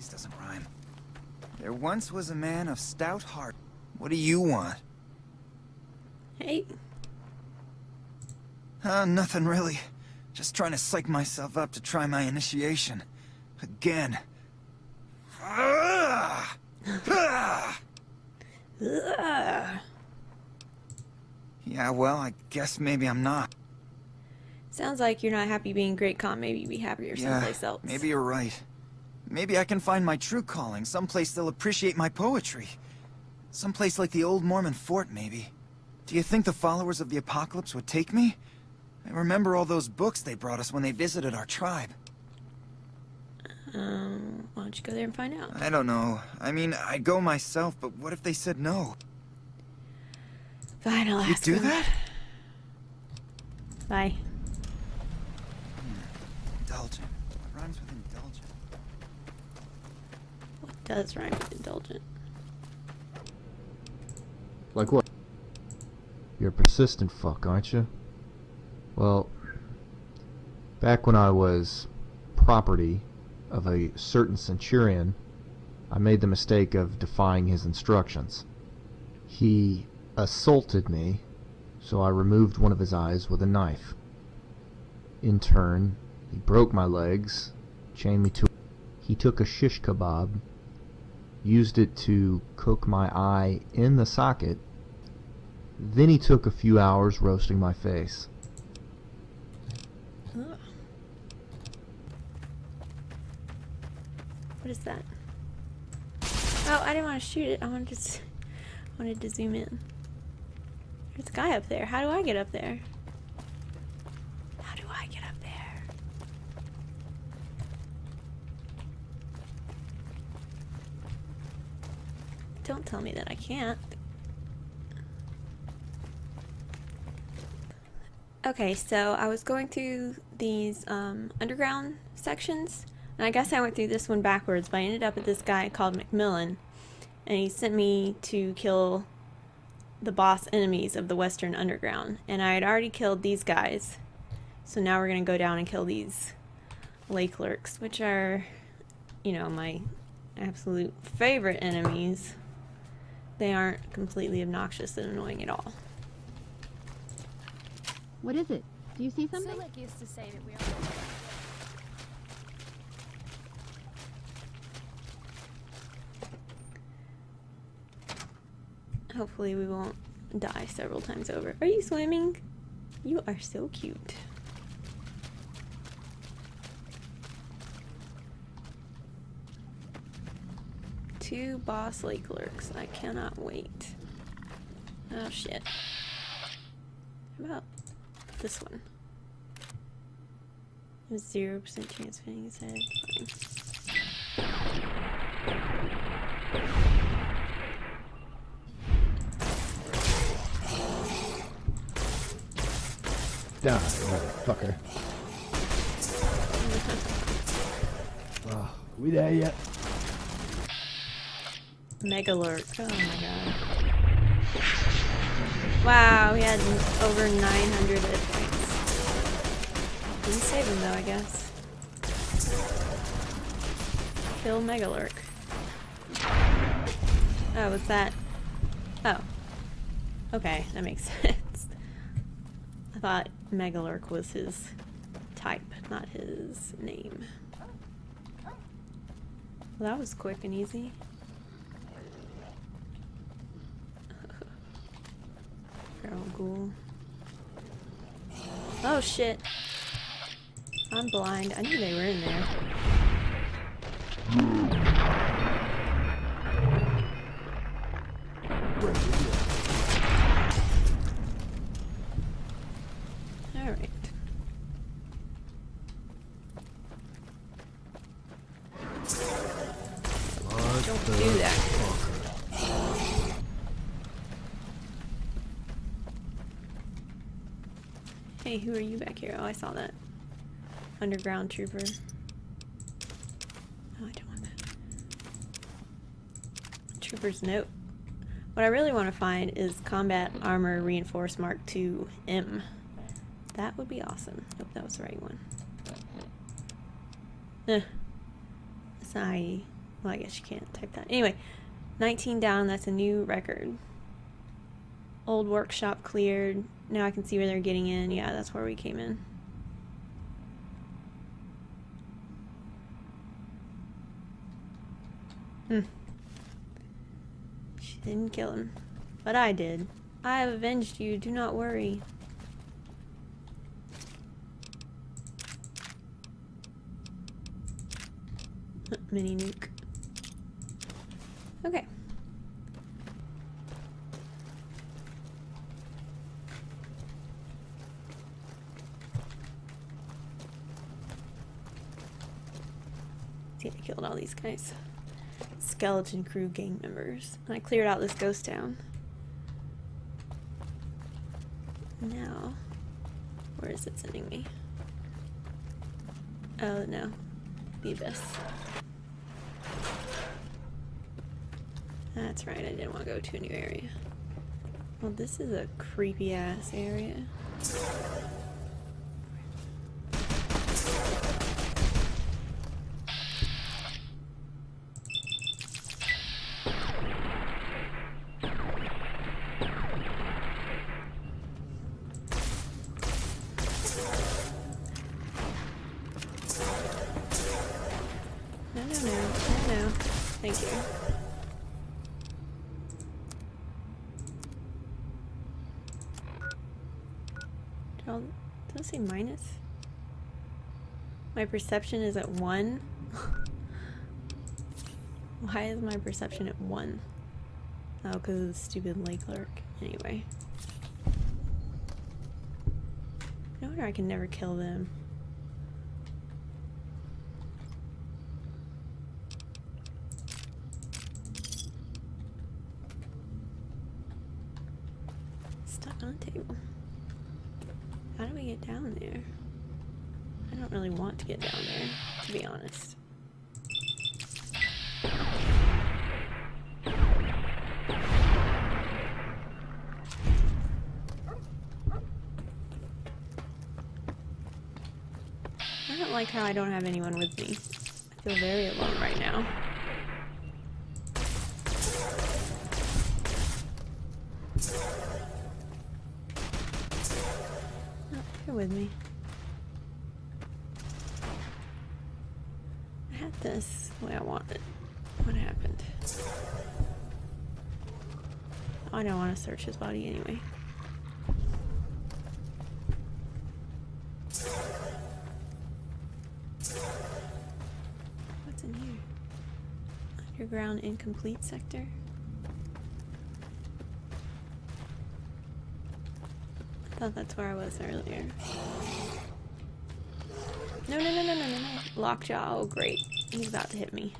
Wise doesn't rhyme. There once was a man of stout heart. What do you want? Hey. Nothing really. Just trying to psych myself up to try my initiation. Again. Yeah, well, I guess maybe I'm not. Sounds like you're not happy being Great Khan. Maybe you'd be happier someplace else. Maybe you're right. Maybe I can find my true calling, someplace they'll appreciate my poetry. Someplace like the old Mormon fort, maybe. Do you think the followers of the apocalypse would take me? I remember all those books they brought us when they visited our tribe. Why don't you go there and find out? I don't know. I mean, I'd go myself, but what if they said no? Fine, I'll ask You do them. that? Bye. Indulgent. What rhymes with indulgent? What does rhyme with indulgent? Like what? You're a persistent fuck, aren't you? Well, back when I was property of a certain centurion, I made the mistake of defying his instructions. He assaulted me, so I removed one of his eyes with a knife. In turn, he broke my legs, chained me to... He took a shish kebab, used it to cook my eye in the socket, then he took a few hours roasting my face. Ugh. What is that? Oh, I didn't want to shoot it. I wanted to zoom in. There's a guy up there. How do I get up there? How do I get up there? Don't tell me that I can't. Okay, so I was going through these underground sections, and I guess I went through this one backwards, but I ended up at this guy called Macmillan, and he sent me to kill the boss enemies of the Western Underground, and I had already killed these guys, so now we're going to go down and kill these lake lurks, which are, you know, my absolute favorite enemies. They aren't completely obnoxious and annoying at all. What is it? Do you see something? Silik used to say that we are. Hopefully we won't die several times over. Are you swimming? You are so cute. Two boss lake lurks. I cannot wait. Oh shit. How about this one? 0% chance of hitting his head. Fine. Die, motherfucker. We there yet? Mega lurk. Oh my god. Wow, he had over 900 hit points. Didn't save him though, I guess. Kill Mega lurk. Oh, what's that? Oh. Okay, that makes sense. I thought Mega lurk was his type, not his name. Well, that was quick and easy. Feral ghoul. Oh shit. I'm blind. I knew they were in there. Alright. Don't do that. Hey, who are you back here? Oh, I saw that. Underground trooper. Oh, I don't want that. Trooper's note. What I really want to find is Combat Armor Reinforced Mark II M. That would be awesome. Hope that was the right one. Sorry. Well, I guess you can't type that. Anyway, 19 down. That's a new record. Old workshop cleared. Now I can see where they're getting in. Yeah, that's where we came in. She didn't kill him. But I did. I have avenged you. Do not worry. Mini nuke. Okay. See, I killed all these guys. Skeleton crew gang members. And I cleared out this ghost town. Now, where is it sending me? Oh no, the abyss. That's right, I didn't want to go to a new area. Well, this is a creepy ass area. No. Thank you. Does it say minus? My perception is at 1. Why is my perception at 1? Oh, because of the stupid lake lurk. Anyway. No wonder I can never kill them. Stuck on a table. How do we get down there? I don't really want to get down there, to be honest. I don't like how I don't have anyone with me. I feel very alone right now. You're with me. I had this the way I wanted. What happened? Oh, I don't want to search his body anyway. What's in here? Underground incomplete sector? I thought that's where I was earlier. No. Lockjaw, oh great. He's about to hit me.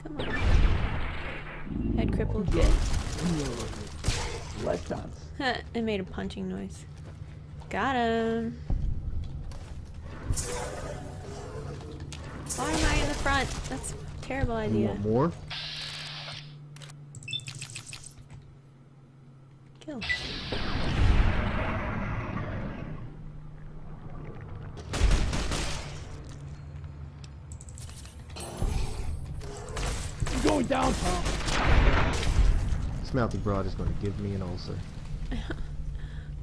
Come on. Head crippled, good. Life chance. It made a punching noise. Got him. Why am I in the front? That's a terrible You idea. want more? Kill. I'm going down, Tom. This mouthy broad is going to give me an ulcer.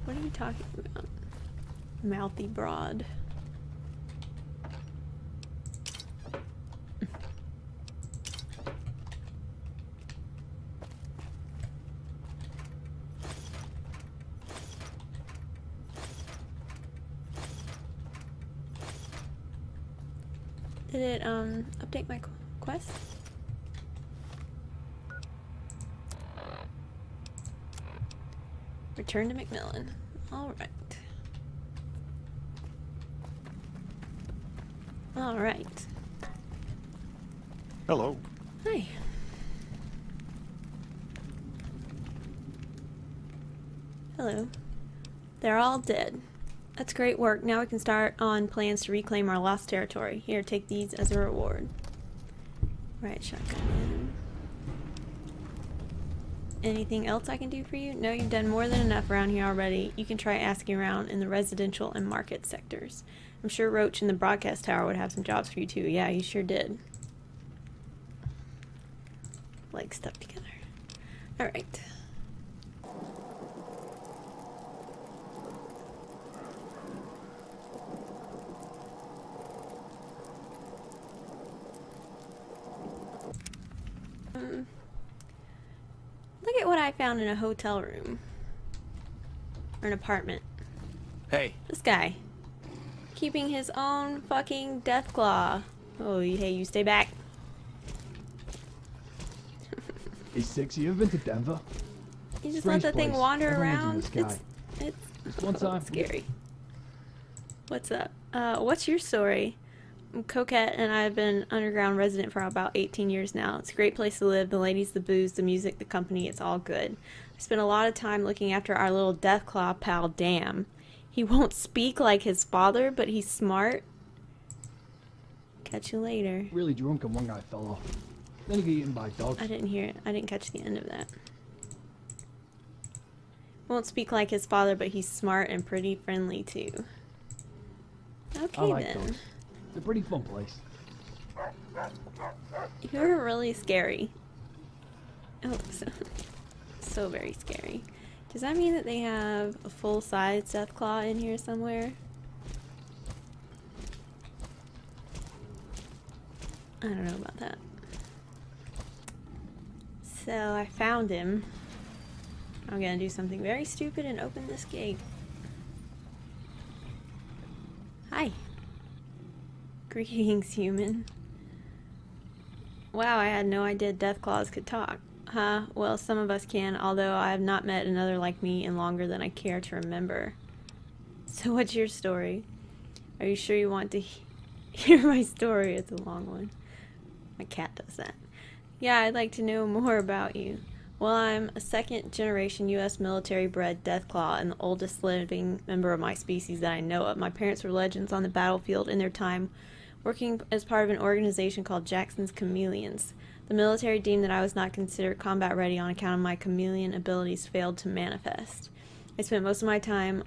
What are you talking about? Mouthy broad. Did it update my quest? Return to Macmillan. Alright. Alright. Hello. Hi. Hello. They're all dead. That's great work. Now we can start on plans to reclaim our lost territory. Here, take these as a reward. Right, shotgun. Anything else I can do for you? No, you've done more than enough around here already. You can try asking around in the residential and market sectors. I'm sure Roach in the broadcast tower would have some jobs for you too. Yeah, he sure did. Like stuff together. Alright. Look at what I found in a hotel room. Or an apartment. Hey, This guy. Keeping his own fucking death claw. Oh, hey, you stay back. Hey, Six, you ever been to Denver? You just Strange let that thing place. wander Everyone's in around. the sky. It's Just one time. scary. What's up? What's your story? I'm Coquette, and I've been underground resident for about 18 years now. It's a great place to live. The ladies, the booze, the music, the company, it's all good. I spent a lot of time looking after our little Deathclaw pal, Dam. He won't speak like his father, but he's smart. Catch you later. Really drunk and one guy fell off. Then he got eaten by dogs. I didn't hear it. I didn't catch the end of that. Won't speak like his father, but he's smart and pretty friendly too. Okay I like then. dogs. It's a pretty fun place. You're really scary. Oh, so very scary. Does that mean that they have a full-size Deathclaw in here somewhere? I don't know about that. So I found him. I'm gonna do something very stupid and open this gate. Hi. Greetings, human. Wow, I had no idea Deathclaws could talk. Huh, well, some of us can, although I have not met another like me in longer than I care to remember. So what's your story? Are you sure you want to hear my story? It's a long one. My cat does that. Yeah, I'd like to know more about you. Well, I'm a second-generation U.S. military-bred Deathclaw and the oldest living member of my species that I know of. My parents were legends on the battlefield in their time, working as part of an organization called Jackson's Chameleons. The military deemed that I was not considered combat-ready on account of my chameleon abilities failed to manifest. I spent most of my time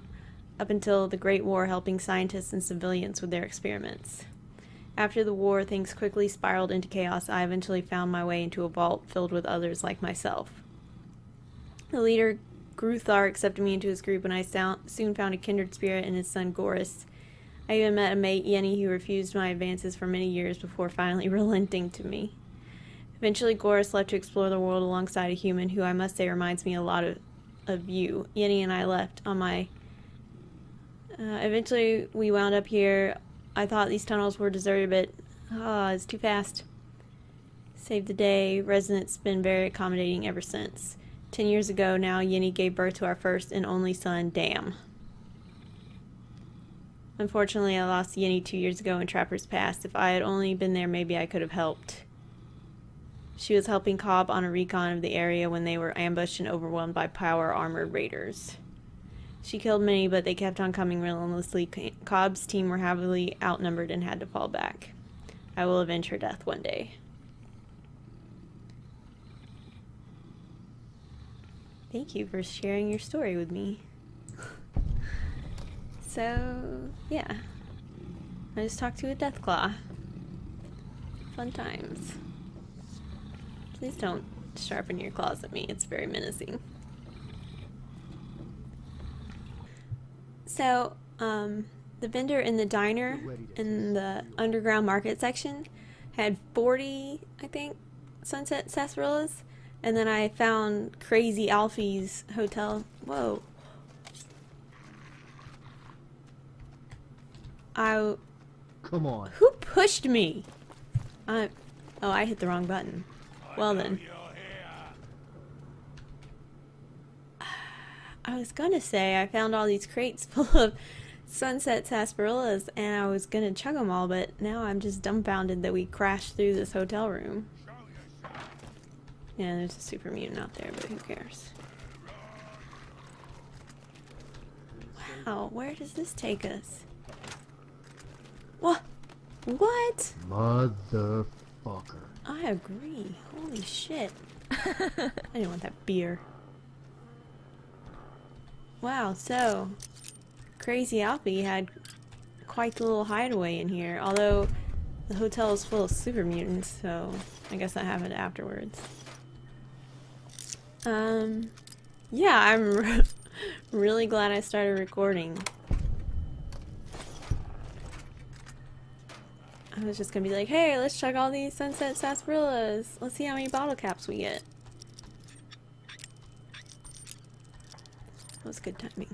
up until the Great War helping scientists and civilians with their experiments. After the war, things quickly spiraled into chaos. I eventually found my way into a vault filled with others like myself. The leader, Gruthar, accepted me into his group, and I soon found a kindred spirit in his son, Goris. I even met a mate, Yenny, who refused my advances for many years before finally relenting to me. Eventually, Goris left to explore the world alongside a human who I must say reminds me a lot of you. Yenny and I left on my... eventually, we wound up here. I thought these tunnels were deserted, but it's too fast. Saved the day. Residents been very accommodating ever since. 10 years ago now, Yenny gave birth to our first and only son, Dam. Unfortunately, I lost Yenny 2 years ago in Trapper's Pass. If I had only been there, maybe I could have helped. She was helping Cobb on a recon of the area when they were ambushed and overwhelmed by power-armored raiders. She killed many, but they kept on coming relentlessly. Cobb's team were heavily outnumbered and had to fall back. I will avenge her death one day. Thank you for sharing your story with me. So, yeah. I just talked to a Deathclaw. Fun times. Please don't sharpen your claws at me. It's very menacing. So, the vendor in the diner in the underground market section had 40, I think, sunset sarsaparillas. And then I found Crazy Alfie's hotel. Whoa. Come on. Who pushed me? Oh, I hit the wrong button. Well then. I was gonna say I found all these crates full of sunset sarsaparillas and I was gonna chug them all, but now I'm just dumbfounded that we crashed through this hotel room. Yeah, there's a super mutant out there, but who cares? Wow, where does this take us? What? What? Motherfucker. I agree. Holy shit. I didn't want that beer. Wow, so Crazy Alfie had quite the little hideaway in here. Although the hotel is full of super mutants, so I guess that happened afterwards. Yeah, I'm really glad I started recording. I was just gonna be like, hey, let's check all these sunset sarsaparillas. Let's see how many bottle caps we get. That was good timing.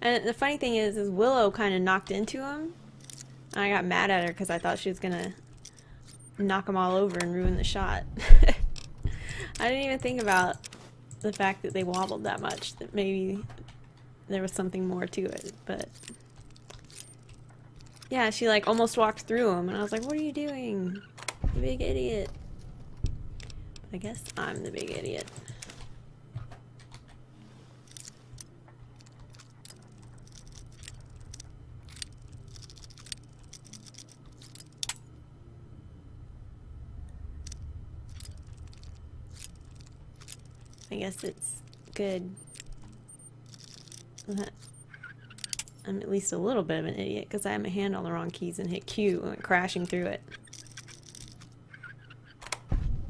And the funny thing is Willow kind of knocked into him. And I got mad at her because I thought she was gonna knock them all over and ruin the shot. I didn't even think about the fact that they wobbled that much, that maybe there was something more to it, but yeah, she like almost walked through him and I was like, what are you doing? You big idiot. But I guess I'm the big idiot. I guess it's good that I'm at least a little bit of an idiot because I had my hand on the wrong keys and hit Q and went crashing through it.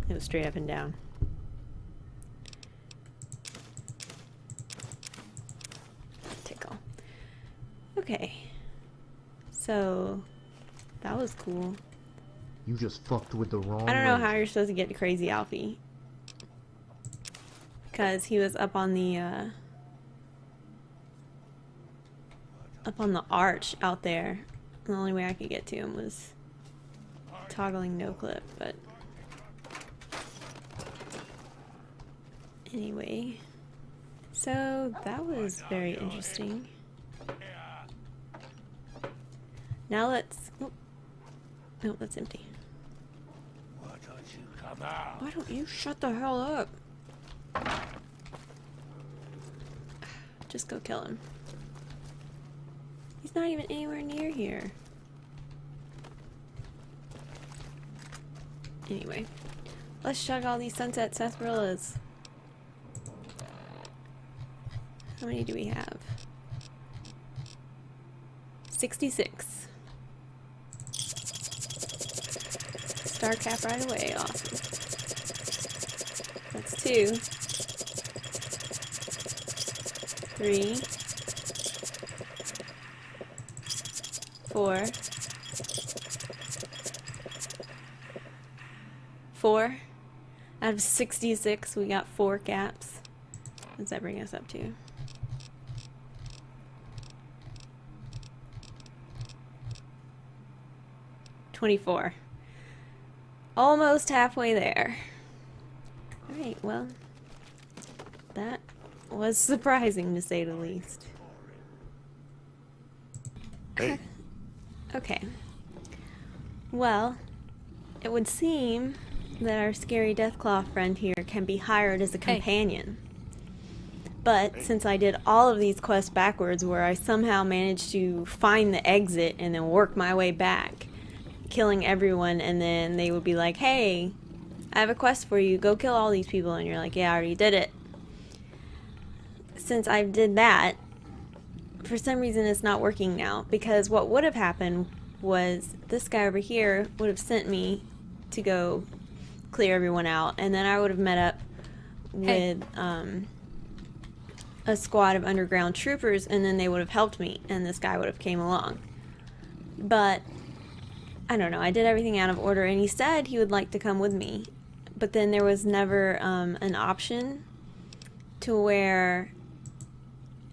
It was straight up and down. Tickle. Okay. So that was cool. You just fucked with the wrong I don't know lady. how you're supposed to get to Crazy Alfie. Because he was up on the arch out there. The only way I could get to him was toggling no clip, but anyway. So that was very interesting. Now let's oh, no, that's empty. Why don't you shut the hell up? Just go kill him. He's not even anywhere near here. Anyway, let's chug all these sunset sarsaparillas. How many do we have? 66. Star cap right away. Awesome. That's 2. 3, 4, 4. Out of 66, we got 4 caps. What does that bring us up to? $24. Almost halfway there. Alright, well, that was surprising to say the least. Hey. Okay. Well, it would seem that our scary Deathclaw friend here can be hired as a companion. But since I did all of these quests backwards, where I somehow managed to find the exit and then work my way back, killing everyone, and then they would be like, hey, I have a quest for you, go kill all these people, and you're like, yeah, I already did it. Since I did that, for some reason it's not working now, because what would have happened was this guy over here would have sent me to go clear everyone out, and then I would have met up with a squad of underground troopers, and then they would have helped me, and this guy would have came along. But I don't know, I did everything out of order, and he said he would like to come with me, but then there was never an option to where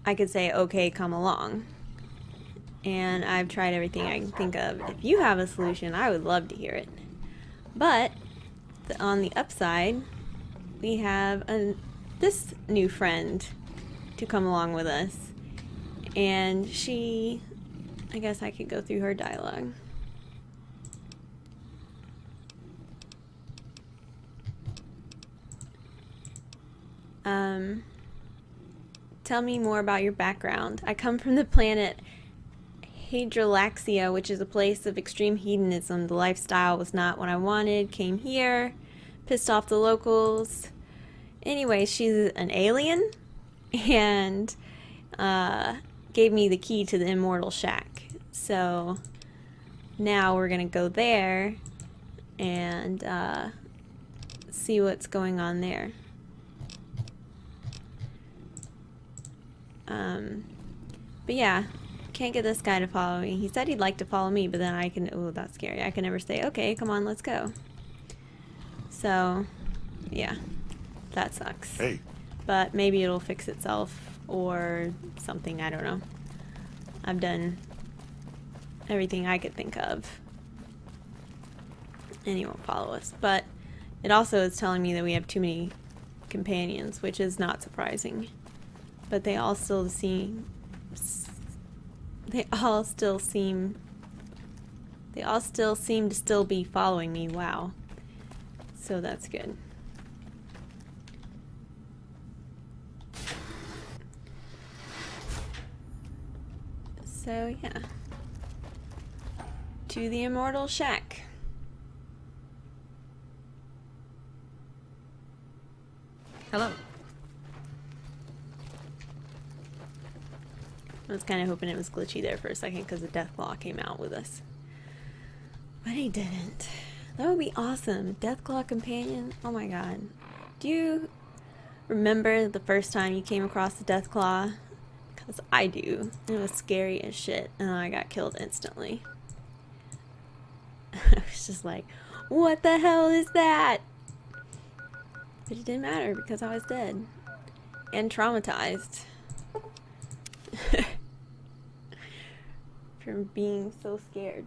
I could say, okay, come along. And I've tried everything I can think of. If you have a solution, I would love to hear it. But on the upside, we have this new friend to come along with us. And she, I guess I could go through her dialogue. Tell me more about your background. I come from the planet Hadrolaxia, which is a place of extreme hedonism. The lifestyle was not what I wanted. Came here, pissed off the locals, Anyway, she's an alien and gave me the key to the Immortal Shack. So now we're gonna go there and see what's going on there. But yeah, can't get this guy to follow me. He said he'd like to follow me, but then I can, oh, that's scary. I can never say, okay, come on, let's go. So, yeah, that sucks. Hey. But maybe it'll fix itself or something, I don't know. I've done everything I could think of. And he won't follow us. But it also is telling me that we have too many companions, which is not surprising. But they all still seem to still be following me. Wow. So that's good. So yeah. To the Immortal Shack. Hello. I was kind of hoping it was glitchy there for a second because the Deathclaw came out with us. But he didn't. That would be awesome. Deathclaw companion? Oh my god. Do you remember the first time you came across the Deathclaw? Because I do. It was scary as shit and I got killed instantly. I was just like, what the hell is that? But it didn't matter because I was dead. And traumatized. From being so scared.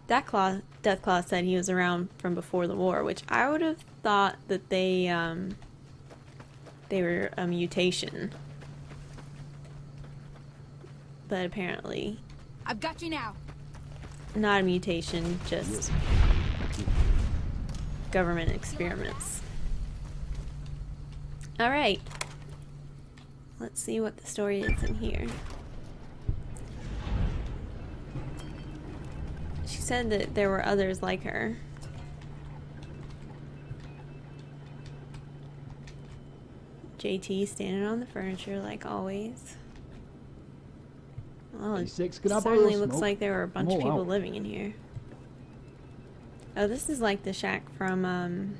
Deathclaw said he was around from before the war, which I would have thought that they were a mutation. But apparently I've got you now. not a mutation, just government experiments. Alright. Let's see what the story is in here. She said that there were others like her. JT standing on the furniture like always. Well, it Hey, can I borrow certainly a looks smoke? like there were a bunch of all people out. living in here. Oh, this is like the shack from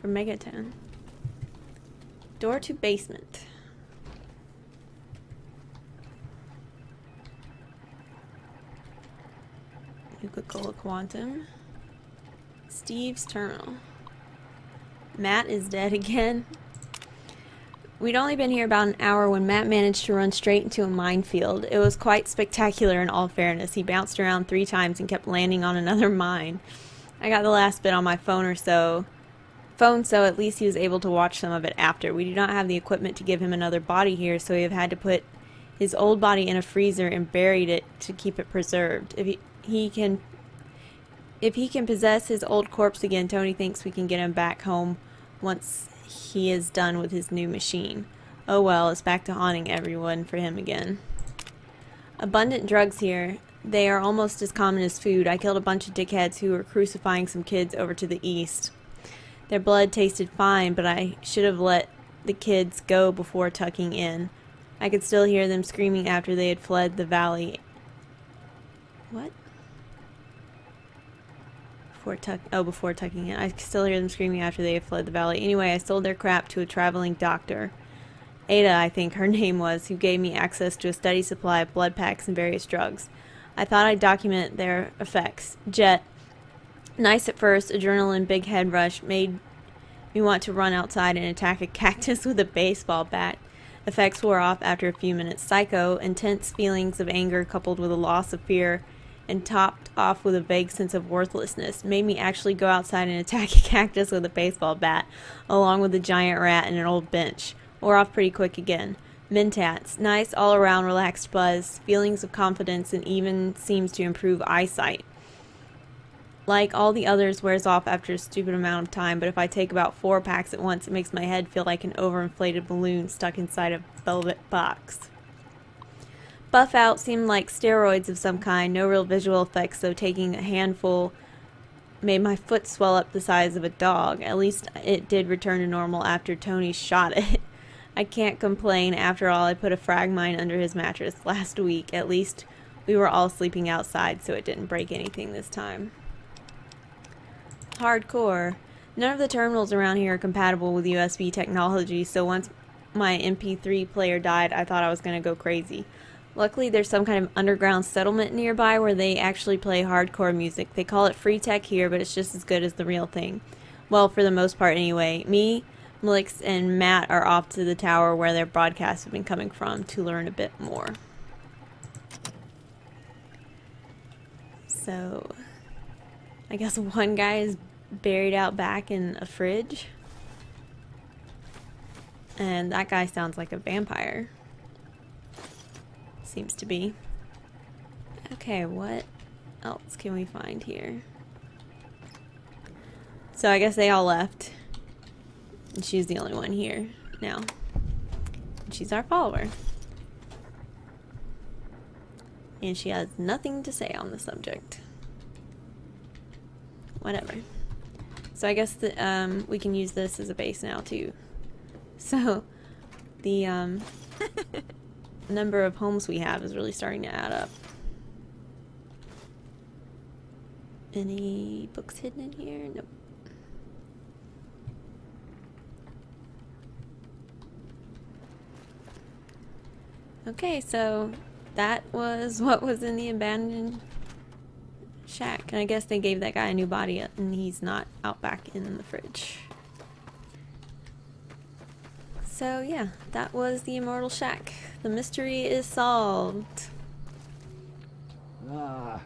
Megatown. Door to basement. Nuka-Cola Quantum. Steve's Terminal. Matt is dead again. We'd only been here about an hour when Matt managed to run straight into a minefield. It was quite spectacular in all fairness. He bounced around 3 times and kept landing on another mine. I got the last bit on my phone, so at least he was able to watch some of it after. We do not have the equipment to give him another body here, so we have had to put his old body in a freezer and buried it to keep it preserved. If he can possess his old corpse again, Tony thinks we can get him back home once he is done with his new machine. Oh well, it's back to haunting everyone for him again. Abundant drugs here. They are almost as common as food. I killed a bunch of dickheads who were crucifying some kids over to the east. Their blood tasted fine, but I should have let the kids go before tucking in. I could still hear them screaming after they had fled the valley. What? Before tucking in. I could still hear them screaming after they had fled the valley. Anyway, I sold their crap to a traveling doctor. Ada, I think her name was, who gave me access to a steady supply of blood packs and various drugs. I thought I'd document their effects. Jet. Nice at first, adrenaline, big head rush, made me want to run outside and attack a cactus with a baseball bat. Effects wore off after a few minutes. Psycho, intense feelings of anger coupled with a loss of fear and topped off with a vague sense of worthlessness made me actually go outside and attack a cactus with a baseball bat, along with a giant rat and an old bench. Wore off pretty quick again. Mentats. Nice all-around relaxed buzz, feelings of confidence, and even seems to improve eyesight. like all the others, wears off after a stupid amount of time, but if I take about 4 packs at once, it makes my head feel like an overinflated balloon stuck inside a velvet box. Buff out seemed like steroids of some kind, no real visual effects, though taking a handful made my foot swell up the size of a dog. At least it did return to normal after Tony shot it. I can't complain. After all, I put a frag mine under his mattress last week. At least we were all sleeping outside, so it didn't break anything this time. Hardcore. None of the terminals around here are compatible with USB technology, so once my MP3 player died, I thought I was going to go crazy. Luckily, there's some kind of underground settlement nearby where they actually play hardcore music. They call it free tech here, but it's just as good as the real thing. Well, for the most part anyway. Me, Melix, and Matt are off to the tower where their broadcasts have been coming from to learn a bit more. So, I guess one guy is buried out back in a fridge. And that guy sounds like a vampire. Seems to be. Okay, what else can we find here? So I guess they all left. And she's the only one here now. And she's our follower. And she has nothing to say on the subject. Whatever. So I guess that we can use this as a base now too. So the number of homes we have is really starting to add up. Any books hidden in here? Nope. Okay, so that was what was in the abandoned shack. And I guess they gave that guy a new body and he's not out back in the fridge. So yeah, that was the Immortal Shack. The mystery is solved. Ah,